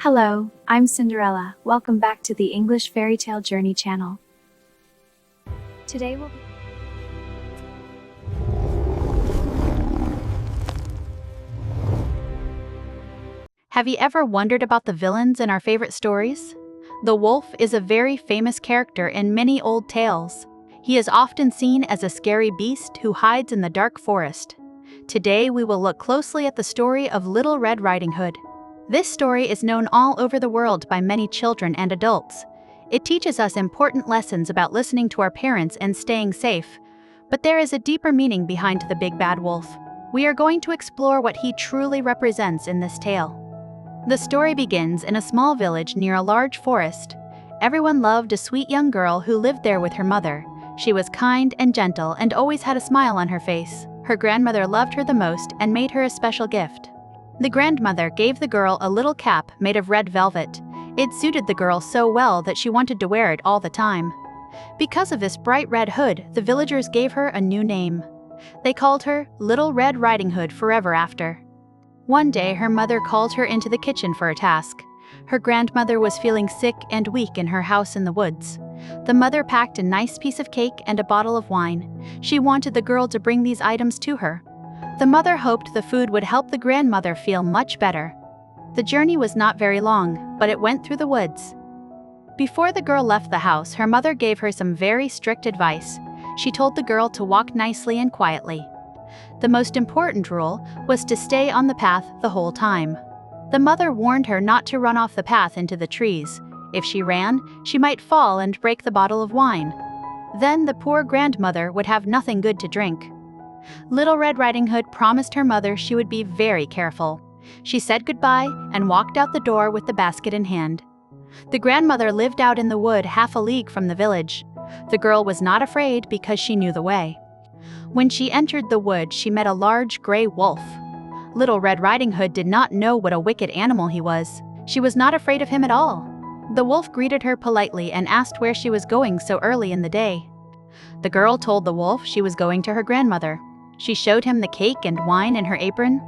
Hello, I'm Cinderella. Welcome back to the English Fairy Tale Journey channel. Today we'll be Have you ever wondered about the villains in our favorite stories? The wolf is a very famous character in many old tales. He is often seen as a scary beast who hides in the dark forest. Today we will look closely at the story of Little Red Riding Hood. This story is known all over the world by many children and adults. It teaches us important lessons about listening to our parents and staying safe. But there is a deeper meaning behind the big bad wolf. We are going to explore what he truly represents in this tale. The story begins in a small village near a large forest. Everyone loved a sweet young girl who lived there with her mother. She was kind and gentle and always had a smile on her face. Her grandmother loved her the most and made her a special gift. The grandmother gave the girl a little cap made of red velvet. It suited the girl so well that she wanted to wear it all the time. Because of this bright red hood, the villagers gave her a new name. They called her Little Red Riding Hood forever after. One day, her mother called her into the kitchen for a task. Her grandmother was feeling sick and weak in her house in the woods. The mother packed a nice piece of cake and a bottle of wine. She wanted the girl to bring these items to her. The mother hoped the food would help the grandmother feel much better. The journey was not very long, but it went through the woods. Before the girl left the house, her mother gave her some very strict advice. She told the girl to walk nicely and quietly. The most important rule was to stay on the path the whole time. The mother warned her not to run off the path into the trees. If she ran, she might fall and break the bottle of wine. Then the poor grandmother would have nothing good to drink. Little Red Riding Hood promised her mother she would be very careful. She said goodbye and walked out the door with the basket in hand. The grandmother lived out in the wood half a league from the village. The girl was not afraid because she knew the way. When she entered the wood, she met a large gray wolf. Little Red Riding Hood did not know what a wicked animal he was. She was not afraid of him at all. The wolf greeted her politely and asked where she was going so early in the day. The girl told the wolf she was going to her grandmother. She showed him the cake and wine in her apron.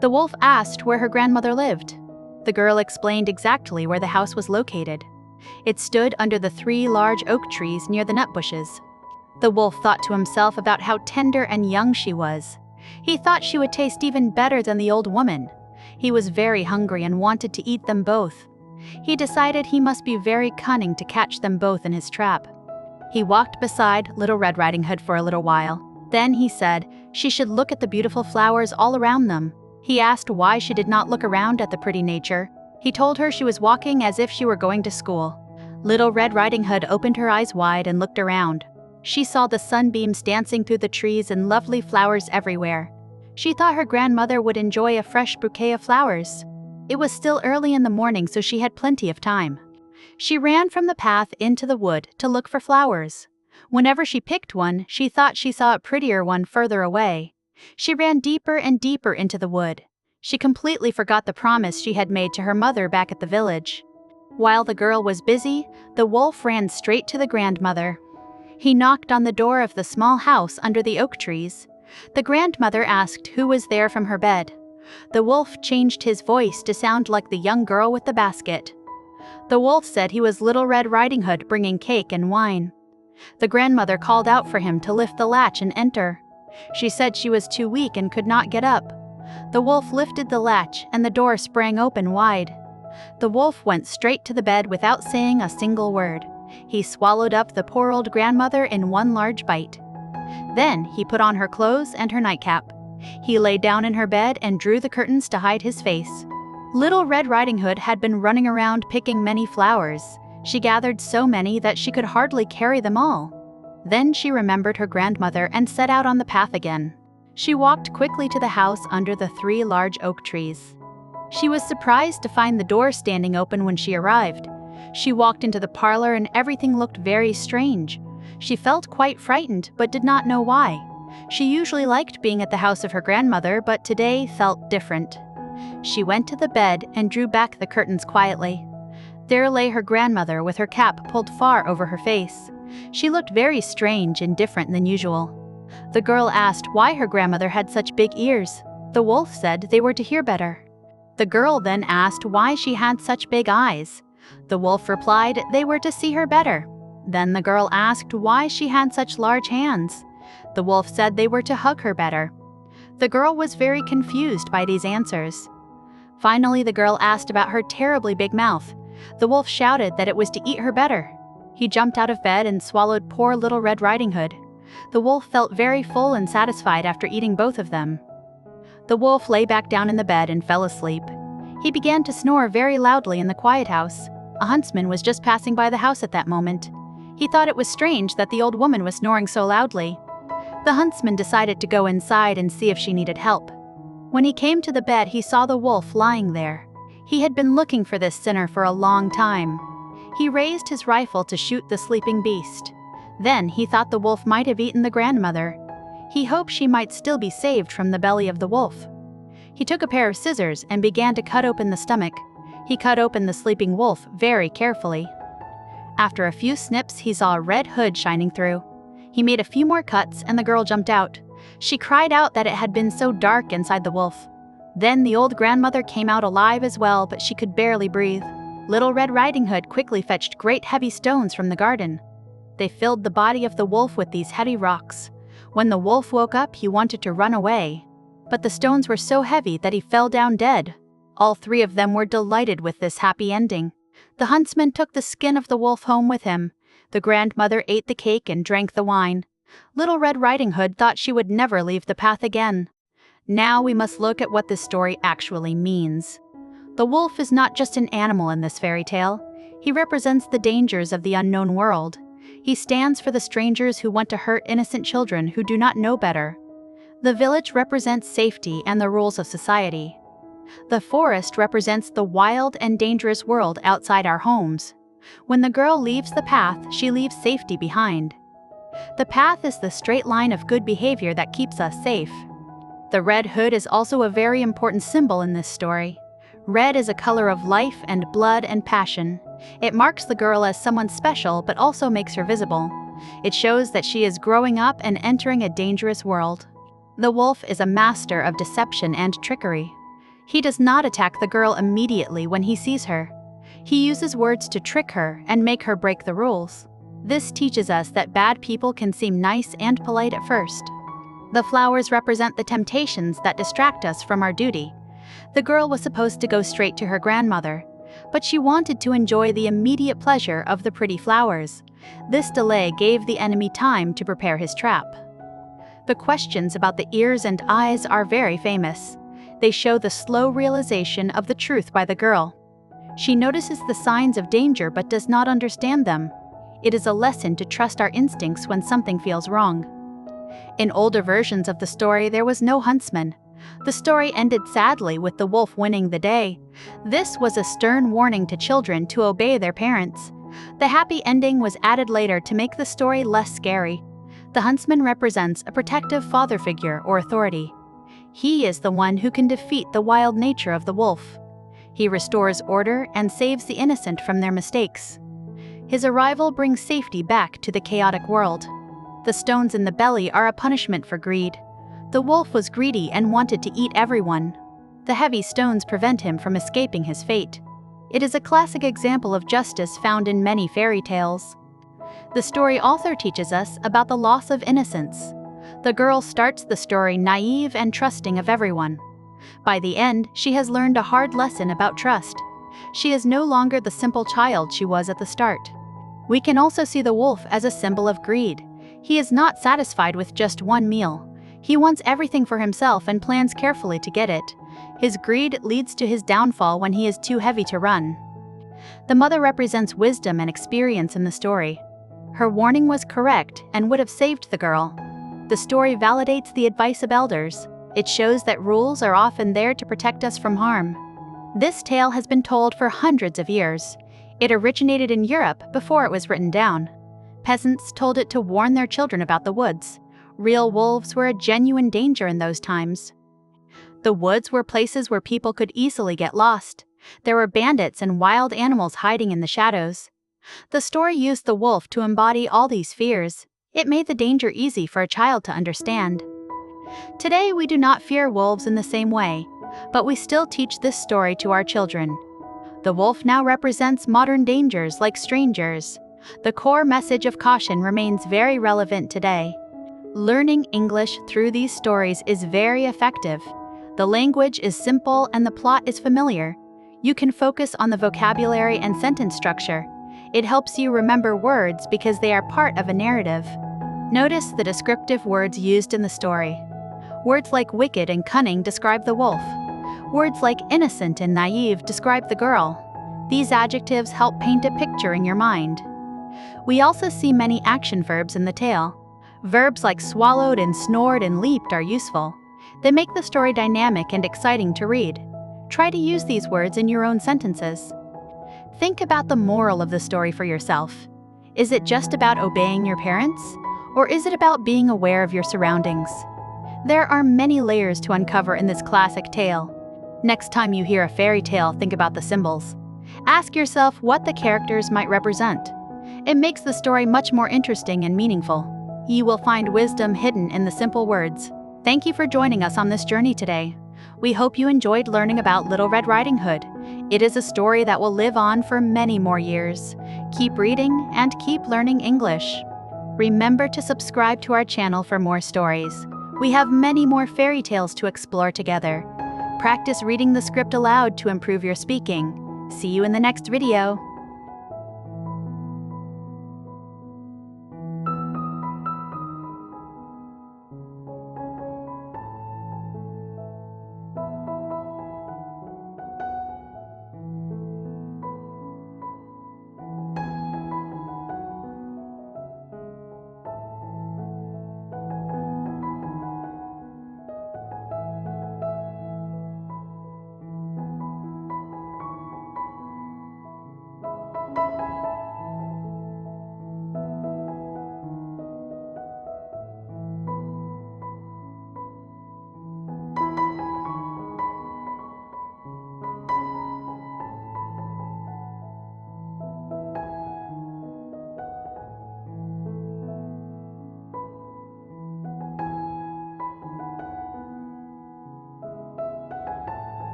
The wolf asked where her grandmother lived. The girl explained exactly where the house was located. It stood under the 3 large oak trees near the nut bushes. The wolf thought to himself about how tender and young she was. He thought she would taste even better than the old woman. He was very hungry and wanted to eat them both. He decided he must be very cunning to catch them both in his trap. He walked beside Little Red Riding Hood for a little while. Then he said she should look at the beautiful flowers all around them. He asked why she did not look around at the pretty nature. He told her she was walking as if she were going to school. Little Red Riding Hood opened her eyes wide and looked around. She saw the sunbeams dancing through the trees and lovely flowers everywhere. She thought her grandmother would enjoy a fresh bouquet of flowers. It was still early in the morning, so she had plenty of time. She ran from the path into the wood to look for flowers. Whenever she picked one, she thought she saw a prettier one further away. She ran deeper and deeper into the wood. She completely forgot the promise she had made to her mother back at the village. While the girl was busy, the wolf ran straight to the grandmother. He knocked on the door of the small house under the oak trees. The grandmother asked who was there from her bed. The wolf changed his voice to sound like the young girl with the basket. The wolf said he was Little Red Riding Hood bringing cake and wine. The grandmother called out for him to lift the latch and enter. She said she was too weak and could not get up. The wolf lifted the latch and the door sprang open wide. The wolf went straight to the bed without saying a single word. He swallowed up the poor old grandmother in one large bite. Then he put on her clothes and her nightcap. He lay down in her bed and drew the curtains to hide his face. Little Red Riding Hood had been running around picking many flowers. She gathered so many that she could hardly carry them all. Then she remembered her grandmother and set out on the path again. She walked quickly to the house under the 3 large oak trees. She was surprised to find the door standing open when she arrived. She walked into the parlor and everything looked very strange. She felt quite frightened but did not know why. She usually liked being at the house of her grandmother, but today felt different. She went to the bed and drew back the curtains quietly. There lay her grandmother with her cap pulled far over her face. She looked very strange and different than usual. The girl asked why her grandmother had such big ears. The wolf said they were to hear better. The girl then asked why she had such big eyes. The wolf replied they were to see her better. Then the girl asked why she had such large hands. The wolf said they were to hug her better. The girl was very confused by these answers. Finally, the girl asked about her terribly big mouth. The wolf shouted that it was to eat her better. He jumped out of bed and swallowed poor Little Red Riding Hood. The wolf felt very full and satisfied after eating both of them. The wolf lay back down in the bed and fell asleep. He began to snore very loudly in the quiet house. A huntsman was just passing by the house at that moment. He thought it was strange that the old woman was snoring so loudly. The huntsman decided to go inside and see if she needed help. When he came to the bed, he saw the wolf lying there. He had been looking for this sinner for a long time. He raised his rifle to shoot the sleeping beast. Then he thought the wolf might have eaten the grandmother. He hoped she might still be saved from the belly of the wolf. He took a pair of scissors and began to cut open the stomach. He cut open the sleeping wolf very carefully. After a few snips, he saw a red hood shining through. He made a few more cuts and the girl jumped out. She cried out that it had been so dark inside the wolf. Then the old grandmother came out alive as well, but she could barely breathe. Little Red Riding Hood quickly fetched great heavy stones from the garden. They filled the body of the wolf with these heavy rocks. When the wolf woke up, he wanted to run away. But the stones were so heavy that he fell down dead. All three of them were delighted with this happy ending. The huntsman took the skin of the wolf home with him. The grandmother ate the cake and drank the wine. Little Red Riding Hood thought she would never leave the path again. Now we must look at what this story actually means. The wolf is not just an animal in this fairy tale. He represents the dangers of the unknown world. He stands for the strangers who want to hurt innocent children who do not know better. The village represents safety and the rules of society. The forest represents the wild and dangerous world outside our homes. When the girl leaves the path, she leaves safety behind. The path is the straight line of good behavior that keeps us safe. The red hood is also a very important symbol in this story. Red is a color of life and blood and passion. It marks the girl as someone special but also makes her visible. It shows that she is growing up and entering a dangerous world. The wolf is a master of deception and trickery. He does not attack the girl immediately when he sees her. He uses words to trick her and make her break the rules. This teaches us that bad people can seem nice and polite at first. The flowers represent the temptations that distract us from our duty. The girl was supposed to go straight to her grandmother, but she wanted to enjoy the immediate pleasure of the pretty flowers. This delay gave the enemy time to prepare his trap. The questions about the ears and eyes are very famous. They show the slow realization of the truth by the girl. She notices the signs of danger but does not understand them. It is a lesson to trust our instincts when something feels wrong. In older versions of the story, there was no huntsman. The story ended sadly with the wolf winning the day. This was a stern warning to children to obey their parents. The happy ending was added later to make the story less scary. The huntsman represents a protective father figure or authority. He is the one who can defeat the wild nature of the wolf. He restores order and saves the innocent from their mistakes. His arrival brings safety back to the chaotic world. The stones in the belly are a punishment for greed. The wolf was greedy and wanted to eat everyone. The heavy stones prevent him from escaping his fate. It is a classic example of justice found in many fairy tales. The story also teaches us about the loss of innocence. The girl starts the story naive and trusting of everyone. By the end, she has learned a hard lesson about trust. She is no longer the simple child she was at the start. We can also see the wolf as a symbol of greed. He is not satisfied with just one meal. He wants everything for himself and plans carefully to get it. His greed leads to his downfall when he is too heavy to run. The mother represents wisdom and experience in the story. Her warning was correct and would have saved the girl. The story validates the advice of elders. It shows that rules are often there to protect us from harm. This tale has been told for hundreds of years. It originated in Europe before it was written down. Peasants told it to warn their children about the woods. Real wolves were a genuine danger in those times. The woods were places where people could easily get lost. There were bandits and wild animals hiding in the shadows. The story used the wolf to embody all these fears. It made the danger easy for a child to understand. Today, we do not fear wolves in the same way. but we still teach this story to our children. The wolf now represents modern dangers like strangers. The core message of caution remains very relevant today. Learning English through these stories is very effective. The language is simple and the plot is familiar. You can focus on the vocabulary and sentence structure. It helps you remember words because they are part of a narrative. Notice the descriptive words used in the story. Words like wicked and cunning describe the wolf. Words like innocent and naive describe the girl. These adjectives help paint a picture in your mind. We also see many action verbs in the tale. Verbs like swallowed and snored and leaped are useful. They make the story dynamic and exciting to read. Try to use these words in your own sentences. Think about the moral of the story for yourself. Is it just about obeying your parents? Or is it about being aware of your surroundings? There are many layers to uncover in this classic tale. Next time you hear a fairy tale, think about the symbols. Ask yourself what the characters might represent. It makes the story much more interesting and meaningful. You will find wisdom hidden in the simple words. Thank you for joining us on this journey today. We hope you enjoyed learning about Little Red Riding Hood. It is a story that will live on for many more years. Keep reading and keep learning English. Remember to subscribe to our channel for more stories. We have many more fairy tales to explore together. Practice reading the script aloud to improve your speaking. See you in the next video.